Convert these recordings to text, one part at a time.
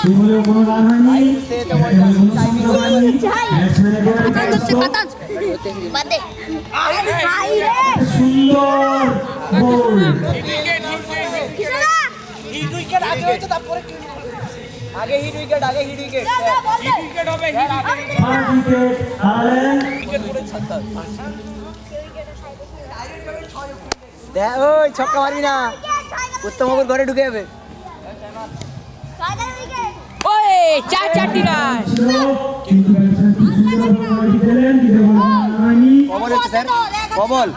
টিমে কোনো রান হয়নি, কোনো সংগ্রহ হয়নি, ব্যাটসম্যান একেবারে ব্যস্ত। সুন্দর বল। আগে হিট উইকেট হবে। 5 উইকেট হারালেন। ওই ছক্কা মারবি না, উত্তম বাবুর ঘরে ঢুকে যাবে। চারটি রান। কিন্তু ব্যাটসম্যান খুব সুন্দর বল দিলেন, কিন্তু বল হয়নি। কবল হচ্ছে স্যার, কবল।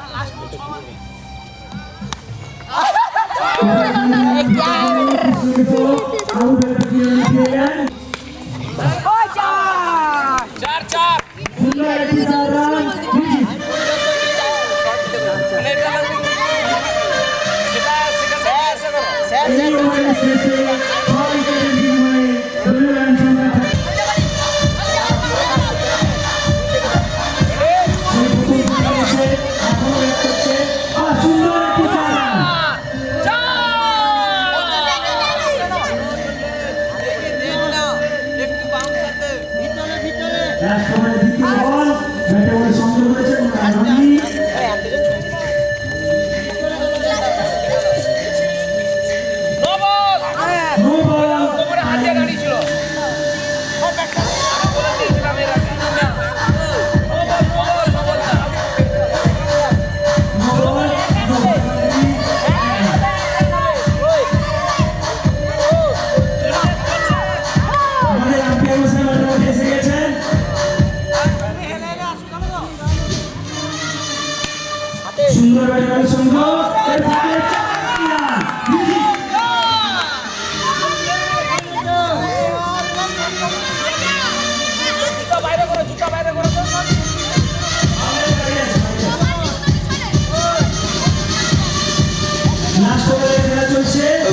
সুন্দর ব্যাটিং সুন্দর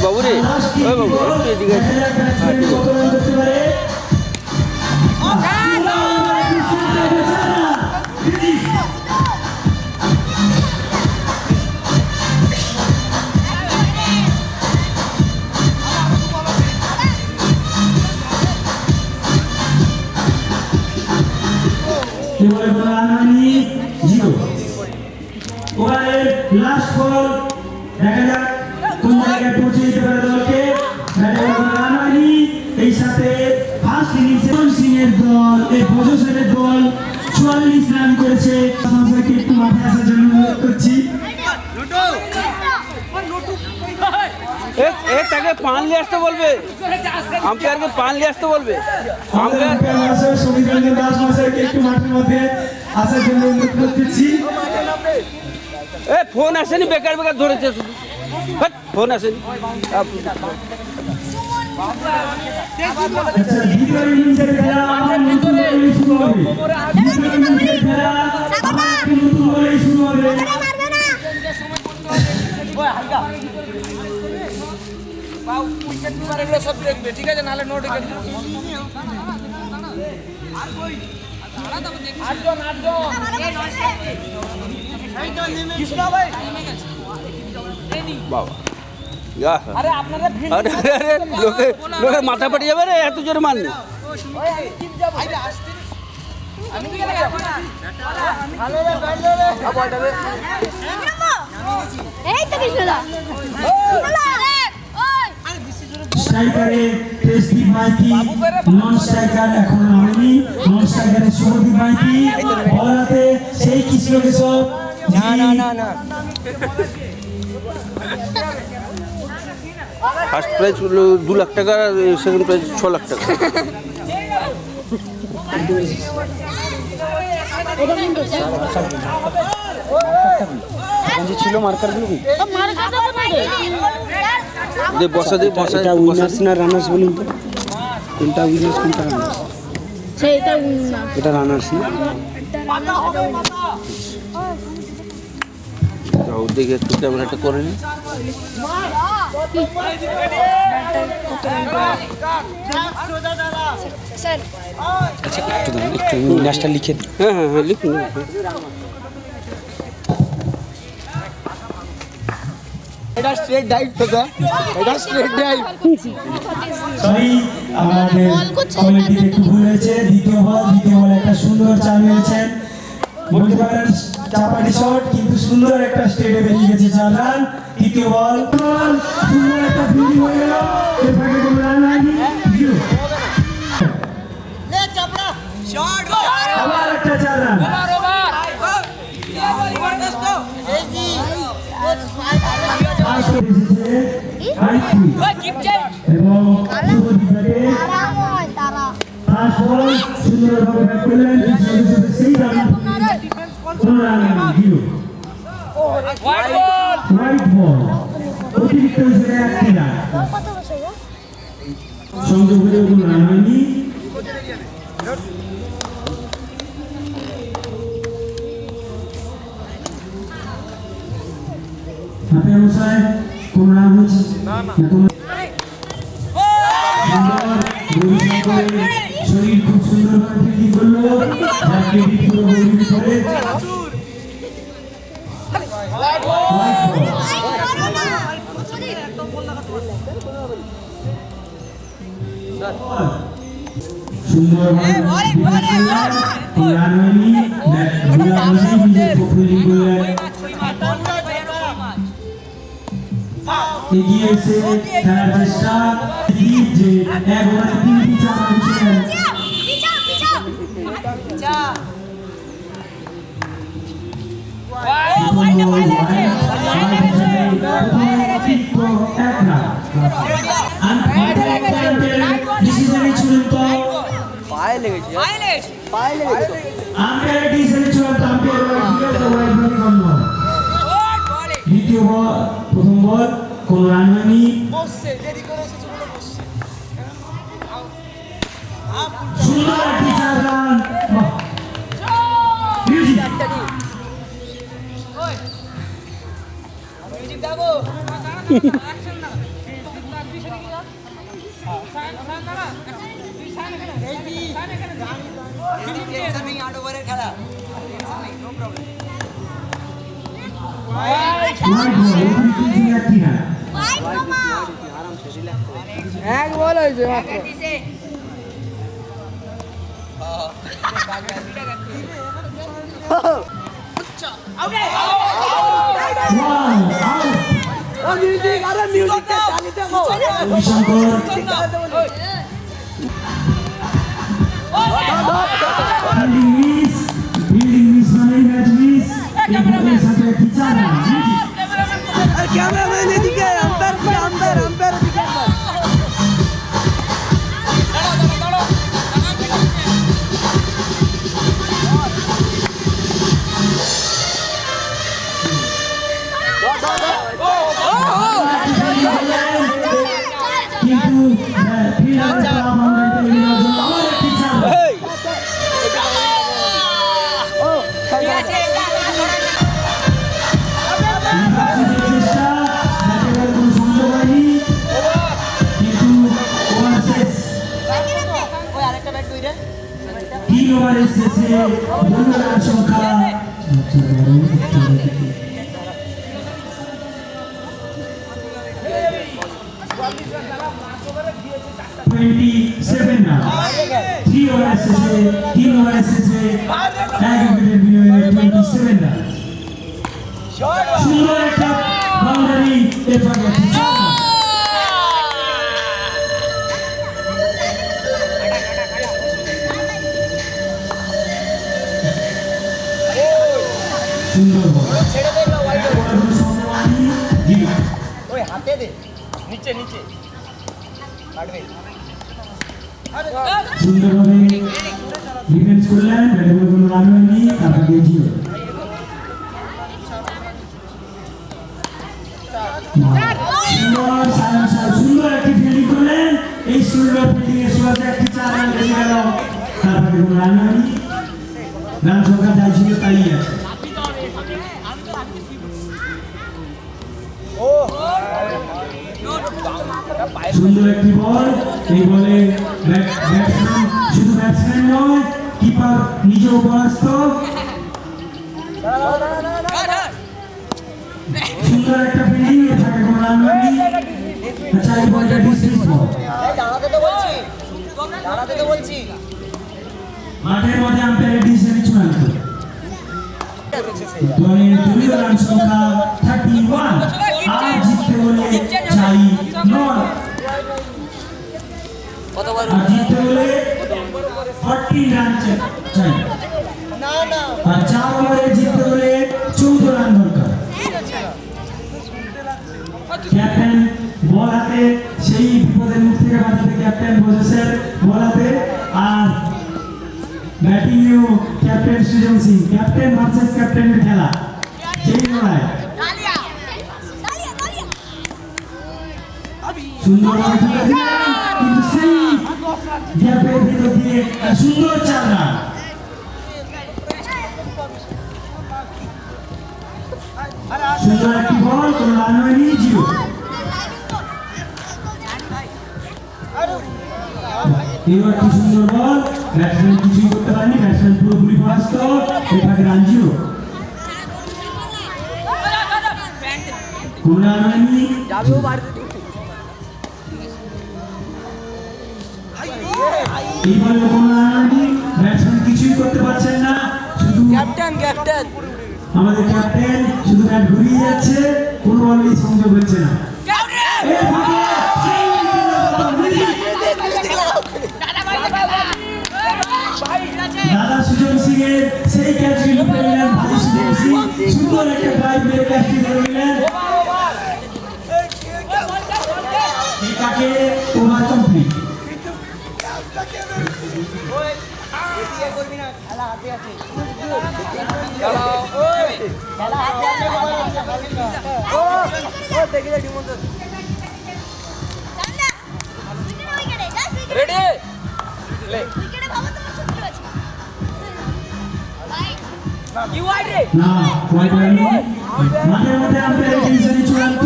বাবু রে, ওই বাবু এদিকে লাস্ট বল, দেখা যাক কোন জায়গায় পৌঁছে যেতে পারে দলকে। রান হয়নি। এই সাথে ফার্স্ট ইনিংসে সিং এর দল, এই বজসের দল 44 রান করেছে। আপনাদেরকে একটু মাঠে আসার জন্য অনুরোধ করছি। তাকে পান নিয়ে আসতে বলবে, আম্পায়ারকে পান নিয়ে আসতে বলবে। শ্রমিক রঞ্জন দাস মহাশয়কে একটু মাঠের মধ্যে আসার জন্য অনুরোধ করতেছি। ফোন আসেনি, বেকার বেকার ধরেছে শুধু, ফোন আসেনি। দ্বিতীয় ইনিংসের খেলা আবার নতুন করে শুরু হবে। দ্বিতীয় ইনিংসের খেলা আবার নতুন করে শুরু হবে। সব দেখবে, ঠিক আছে, নাহলে নো টিকেট। বাবা, লোকের মাথা পেটে যাবে রে, এত জোরে মারনি। স্ট্রাইকারে তেজদীপ মাইতি, নন স্ট্রাইকার এখন নামেনি। নন স্ট্রাইকারে শুভদীপ মাইতি, বলাতে সেই কৃষ্ণ কেশব। ফার্স্ট প্রাইজ 2 লাখ টাকা, সেকেন্ড প্রাইজ 6 লাখ টাকা। ছিল মার্কারগুলো কি বসা দিয়ে বসা। উইনার্স না রানার্স বলুন তো, কোনটা উইনার্স কোনটা রানার্স? এটা রানার্স না? দেখে একটু ক্যামেরাটা করে নি। একটু উইনার্সটা লিখে দিই। হ্যাঁ হ্যাঁ হ্যাঁ, লিখুন। এটা স্ট্রেট ডাইভ তো এটা স্ট্রেট ডাইভ সরি আমাদের কমিটি একটু ভুল হয়েছে দ্বিতীয় বল একটা সুন্দর চাল মেরেছেন বলতে পারেন চাপাটি শট কিন্তু সুন্দর একটা স্টেটে বেরিয়ে গেছে 4 রান তৃতীয় বল সুন্দর একটা ফিল্ডিং হয়ে গেল এর ফাঁকে কোনো রান হয়নি জিরো আবার একটা 4 রান এবং সুন্দরভাবে ব্যাট করলেন সেই রান কোনো রান জিরো হোয়াইট বল অতিরিক্ত হিসেবে একটি রান সংযোগ হলে কোনো রান হয়নি হাতে অনুসারে কোন রান হচ্ছে শরীর খুব সুন্দরভাবে ফিল্ডিং করলো যাকে পুরো বলবি করে সুন্দরভাবে রান হয়নি ফিল্ডিং করলেন এগিয়ে এসে খেলার চেষ্টা যে এক ওভারে 3টি 4 রান ছিলেন দ্বিতীয় বল প্রথম বল কোন রান হয়নি সুন্দর একটি 4 রান এক বল হয়েছে মাত্র ক্যামেরাম্যান এদিকে আম্পায়ার এদিকে সংখ্যা 27 রান 3 ওভার শেষে 3 ওভার শেষে 1 উইকেটের বিনিময়ে 27 রান সুন্দর একটা বাউন্ডারি এর ফাঁকে সুন্দর ওই হাতে দে নিচে নিচে কাটবে সুন্দরভাবে ডিফেন্স করলেন ব্যাটে বলে কোনো রান হয়নি তারপরে জিরো সুন্দর একটি ফিল্ডিং করলেন এই সুন্দর ফিল্ডিং এর সুবাদে একটি 4 রান বেরিয়ে গেল তারপরে কোনো রান হয়নি রান সংখ্যা যাই ছিল তাই আছে সুন্দর একটি বল এই বলে ব্যাটসম্যান শুধু ব্যাটসম্যান নয় কিপার নিজেও পরাস্ত সুন্দর একটা ফিল্ডিং কোনো রান হয়নি। আচ্ছা এই বলটা ডিসমিস বল। মাঠের মধ্যে আম্পায়ারের ডিসিশন চূড়ান্ত। দলের দলীয় রান সংখ্যা 31, আর জিততে হলে চাই 9, আর জিততে হলে 14 রান চাই, আর 4 ওভারে জিততে হলে 14 রান দরকার। ক্যাপ্টেন বল হাতে, সেই বিপদের মুখ থেকে বাঁচাতে ক্যাপ্টেন বসেছেন বল হাতে, আর ব্যাটিং এও captain Sujan Singh. Captain versus ক্যাপ্টেনের খেলা, সেই লড়াই। সুন্দর বল তুলেছিলেন, কিন্তু সেই গ্যাপের ভিতর দিয়ে সুন্দর 4 রান। সুন্দর একটি বল, কোনো রান হয়নি, 0। এও একটি সুন্দর বল, ব্যাটসম্যান কিছুই করতে পারেনি, ব্যাটসম্যান পুরোপুরি পরাস্ত, এটাকে রান 0। কোনো রান হয়নি, এই বলে কোনো রান হয়নি, ব্যাটসম্যান কিছুই করতে পারছেন না, শুধু ক্যাপ্টেন আমাদের ক্যাপ্টেন শুধু ব্যাট ঘুরিয়ে যাচ্ছে, কোনো বলেই সংযোগ হচ্ছে না। এর ফাঁকে সেই দাদা সুজন সিং এর সেই ক্যাচটি লুপে নিলেন ভাই সুজন সিং, সুন্দর একটা ড্রাইভ মেরে ক্যাচটি ধরে নিলেন। এটাকে ওভার কমপ্লিট। রেডি ইউ আই রে না হোয়াইট হয়নি, মাঠের মধ্যে আম্পায়ারের ডিসিশন চূড়ান্ত।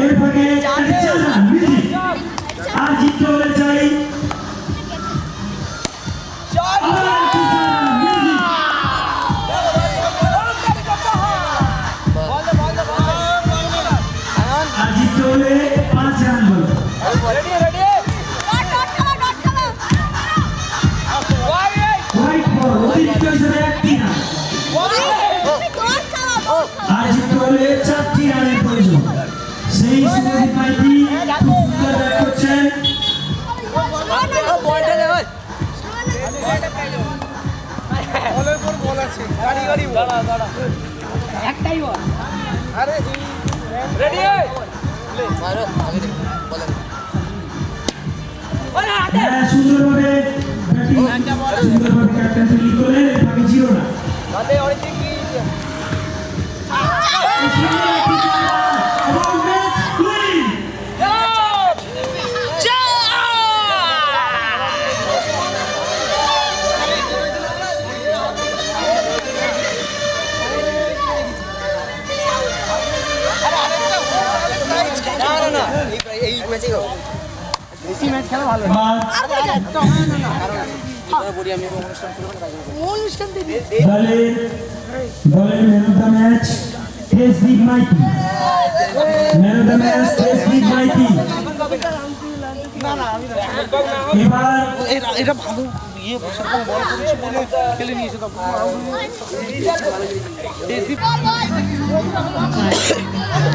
এর ফাঁকে 4 রান মিউজিক, আর জিততে হলে চাই আর জিততে হলে 5 রান বল। হোয়াইট বল অতিরিক্ত হিসেবে 1 রান, আর জিততে হলে 4 রানের প্রয়োজন। সেই সুযোগ পাইটি খুব সুন্দর ব্যাট করছেন। হ্যাঁ, সুন্দরভাবে ব্যাটিং, সুন্দরভাবে ক্যাপ্টেন তৈরি করলেন, এর ফাঁকে 0 রান। এবং ম্যাচ উইন। দলের man of the match Tejdeep Maiti, man of the match Tejdeep Maiti. এবার এটা ভালো ইয়ে সেরকম বল করেছে বলে খেলে নিয়েছে তো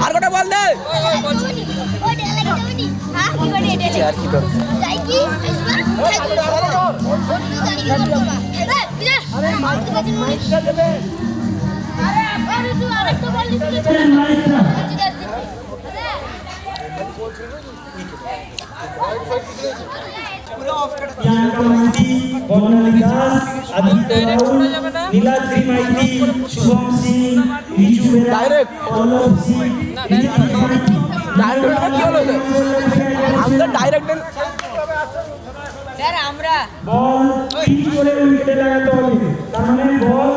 আর কটা বল দে আর কি কর प्रियंका माइती, मोनाली दास, आदित्य राहुल, नीलाद्री माइती, शुभम सिंह, रिजू बेरा, पल्लव सिंह, ऋतिक माइती। ডাইরেক্ট কি হলো আমরা ডাইরেক্ট স্যার আমরা বল পিচ করে উইকেটে লাগাতে হবে, তার মানে বল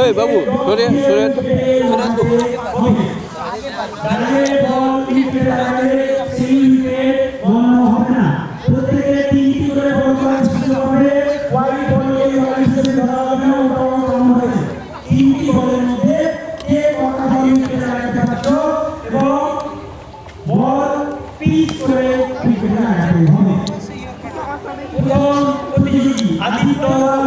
এই বাবু সরে সরে বল উইকেটে লাগালে সেই উইকেট গণ্য হবে না। প্রত্যেকে 3টি করে বল করার সুযোগ হবে, ওয়াইড বল এই ওয়াইড হিসেবে ধরা হবে না। উইকেটে লাগাতে পারছো এবং বল পিচ করে উইকেটে লাগাতে হবে। প্রথম প্রতিযোগী আদিত্য রাও।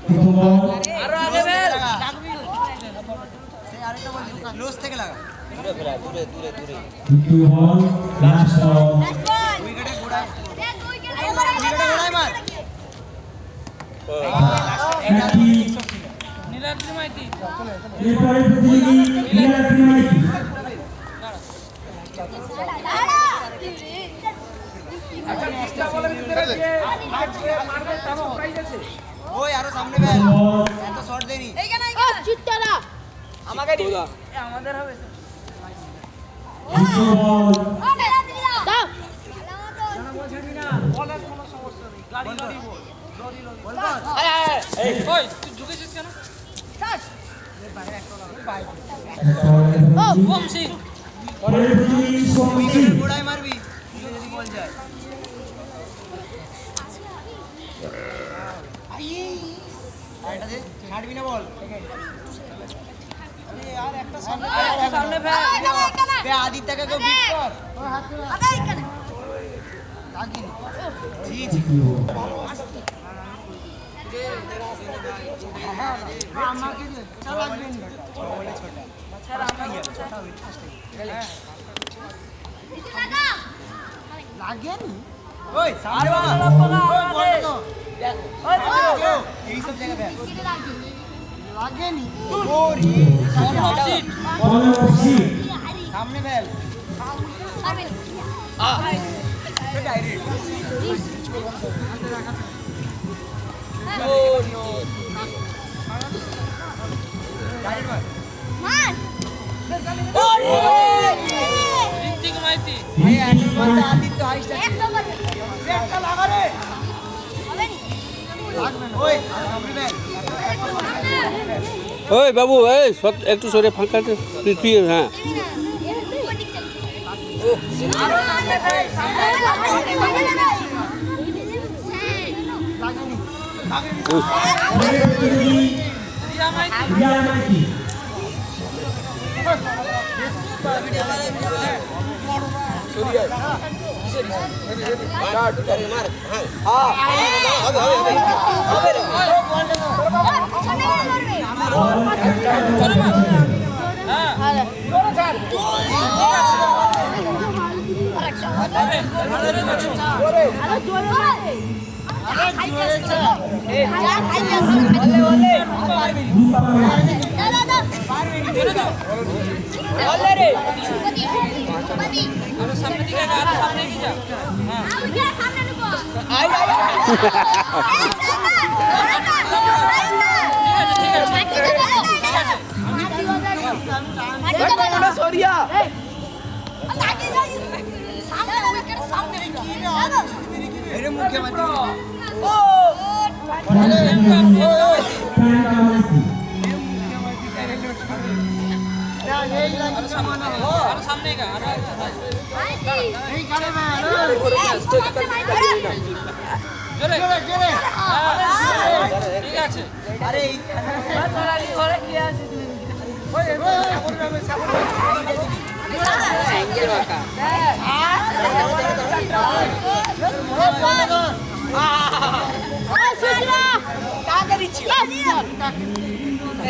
প্রথম বল দ্বিতীয় বল লাস্ট বল এরপরে প্রতিযোগী নীলাদ্রি মাইতি। দ্বিতীয় বল পরের প্রতিযোগী সোম সিং। ওই বাবু এই একটু সরে ফাঁকা তুই হ্যাঁ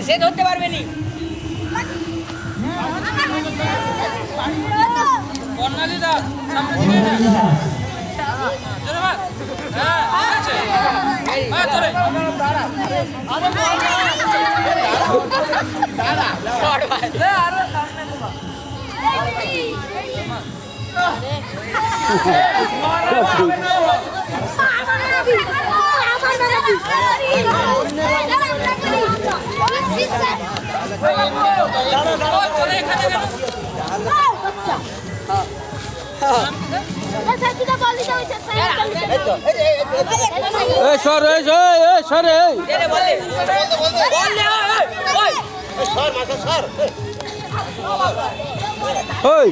সে ধরতে পারবে নি বর্ণালীদা সামনে দিকে না জোরে মার হ্যাঁ ঠিক আছে হ্যাঁ চলে দাঁড়া শট ভাই এ আরো সামনে ঘুমা সর ওই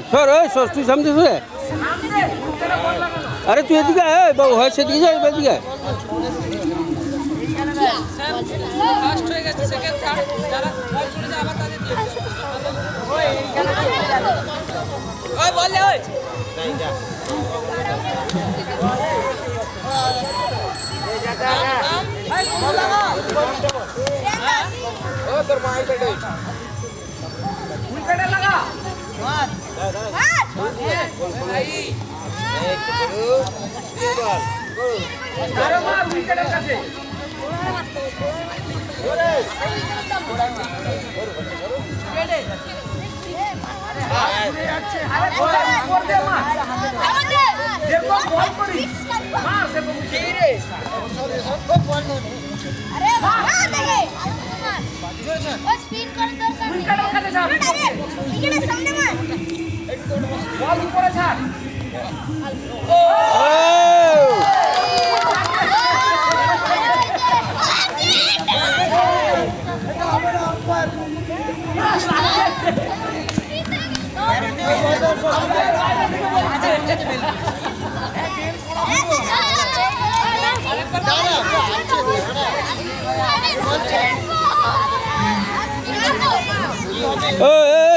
সর তুই সামনে সরে আরে তুই এদিকে আয় বাবু হয় সেদিকে যাই এদিকে আয়। ফার্স্ট হয়ে গেছে সেকেন্ড থার্ড যারা বল ছুড়ে যায় আবার তাদের দিয়ে ওই বললে ওই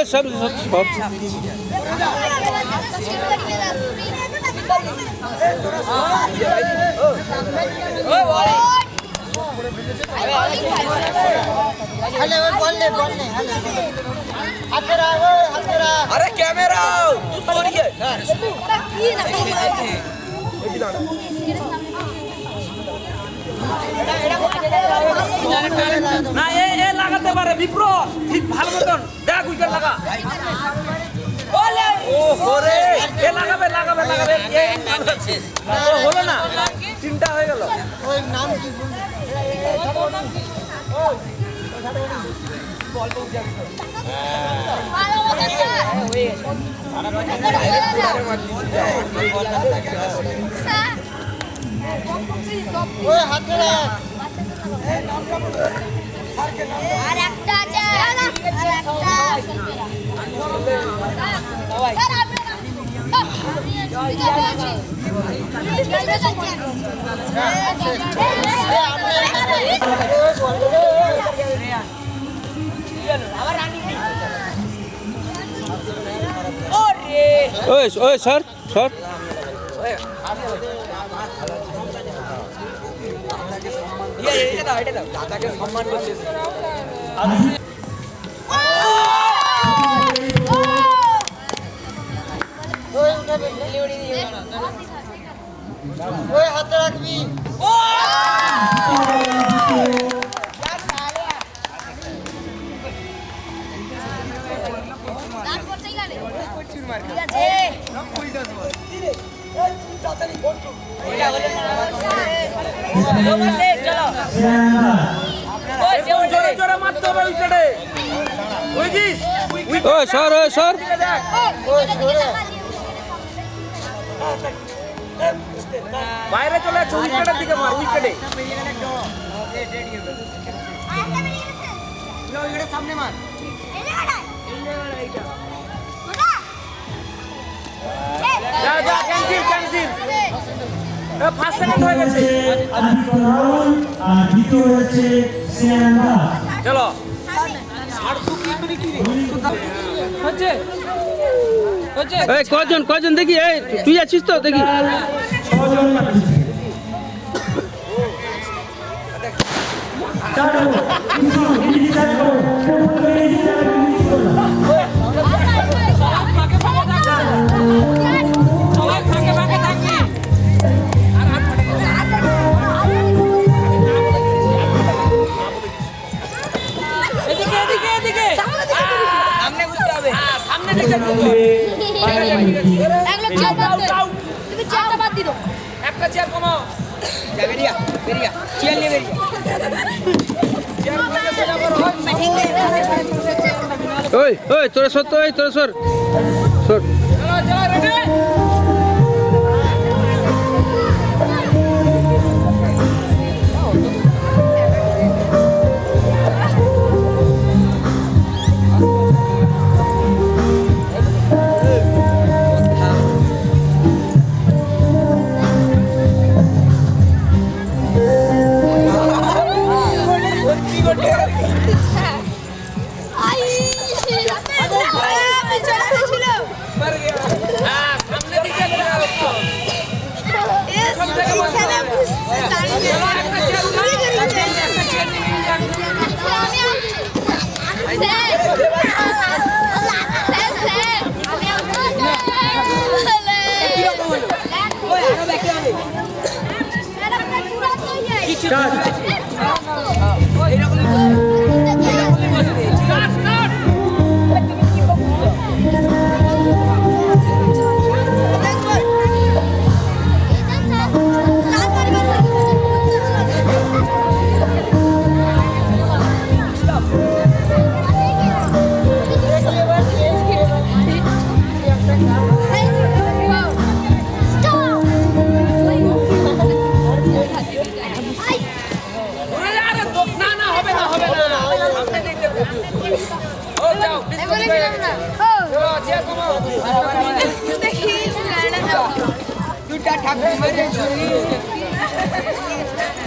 সামনে সব अरे कैमरा না এ লাগাতে পারে বিপ্র ঠিক ভালো মতন দেখ উইকেট লাগা ওলে ওরে এ লাগাবে এ হলো না চিন্তা হয়ে গেল ওই নাম কি বল বল যাবি ওই হাতে রাখ আরেকটা আছে আরেকটা ওই সর দাদাকে সম্মান করছে ওই হাতে রাখবি সর বাইরে চলে যাচ্ছে উইকেটের দিকে মার উইকেটে সামনে মার যা ক্যান্সিল ফার্স্ট সেকেন্ড হয়ে গেছে আর দ্বিতীয় হয়েছে শ্রেয়াঙ্গা চলো হচ্ছে এই কজন দেখি এই তুই আছিস তো দেখি একটা চেয়ার কমাও চেয়ার নিয়ে ওই তোরা সর সর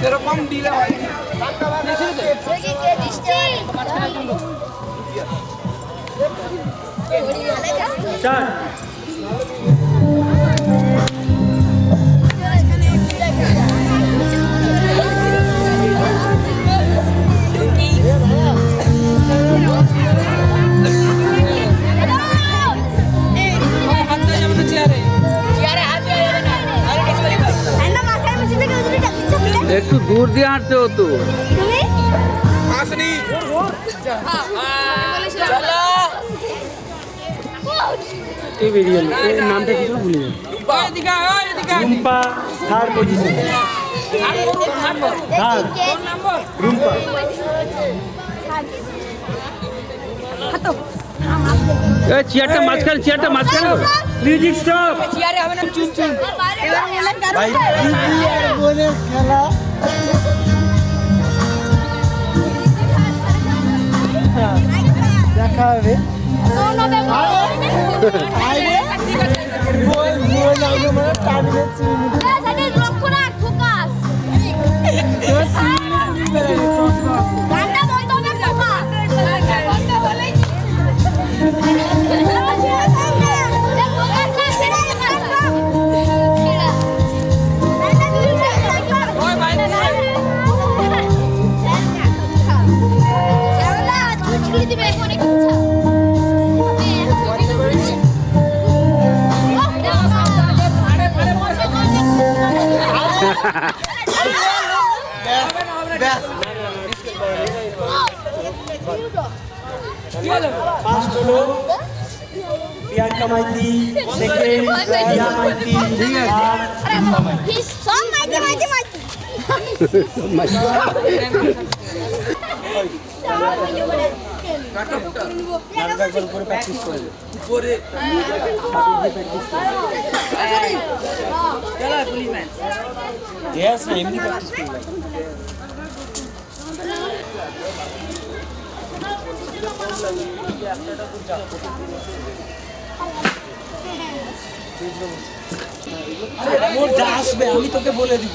এরকম দিলে হয় একটু দূর দিয়ে হাঁটতে হতো। এই বেরিয়ে এলো। এর নামটা কি ভুলে গেল। Rumpa third position. রুম্পা চেয়ারটা মাঝখানে করো। Music stop. চেয়ারে হবে না চুন চুন ভাই বোনের খেলা দেখা হবে ফার্স্ট হলো প্রিয়াঙ্কা মাইতি, সেকেন্ড রিয়া মাইতি, সব মাইতে মাইতে মাইতে উপরে প্র্যাকটিস করে ইয়েস না এমনি প্র্যাকটিস করবে মোর যা আসবে আমি তোকে বলে দিব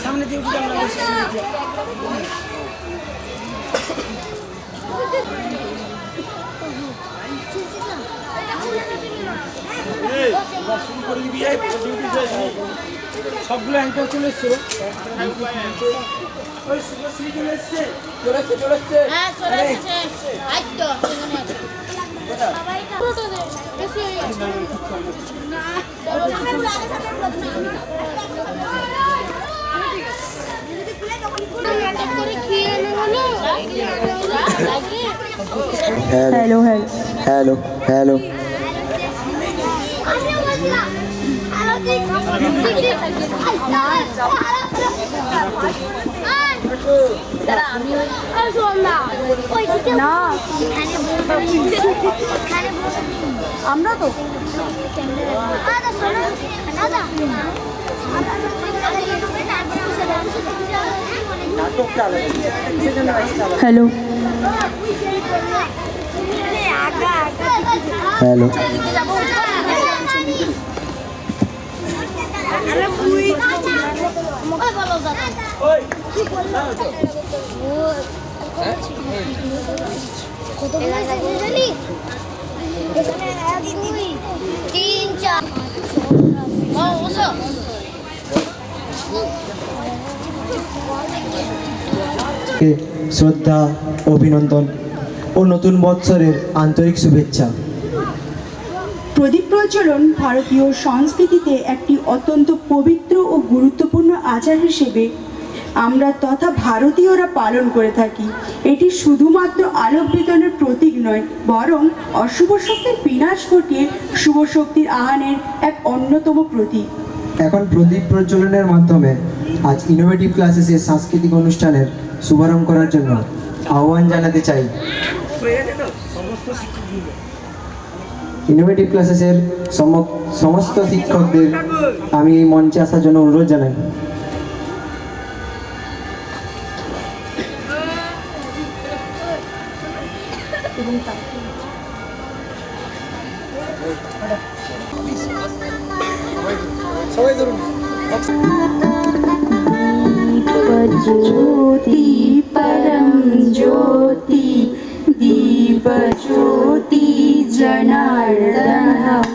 সামনে দিয়ে সবগুলো অ্যাঙ্কার চলে এসছে হ্যাঁ চলে এসেছে আইতো हेलो हेलो हेलो हेलो আমরা তো हेलो हेलो तीन चार শ্রদ্ধা, অভিনন্দন ও নতুন বৎসরের আন্তরিক শুভেচ্ছা। প্রদীপ প্রজ্বলন ভারতীয় সংস্কৃতিতে একটি অত্যন্ত পবিত্র ও গুরুত্বপূর্ণ আচার হিসেবে আমরা তথা ভারতীয়রা পালন করে থাকি। এটি শুধুমাত্র আলোক বিতরণের প্রতীক নয়, বরং অশুভ শক্তির বিনাশ ঘটিয়ে শুভ শক্তির আহ্বানের এক অন্যতম প্রতীক। এখন প্রদীপ প্রজ্বলনের মাধ্যমে আজ ইনোভেটিভ ক্লাসেসের সাংস্কৃতিক অনুষ্ঠানের শুভারম্ভ করার জন্য আহ্বান জানাতে চাই। ইনোভেটিভ ক্লাসেসের সমস্ত শিক্ষকদের আমি এই মঞ্চে আসার জন্য অনুরোধ জানাই। ज्योति परम ज्योति दीप ज्योति जनार्दनम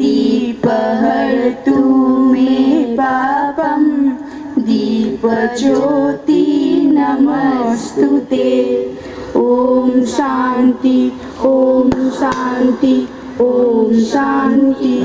दीपहर्तु मे पापम दीप ज्योति नमस्तुते। ओम शांति ओम शांति ओम शांति।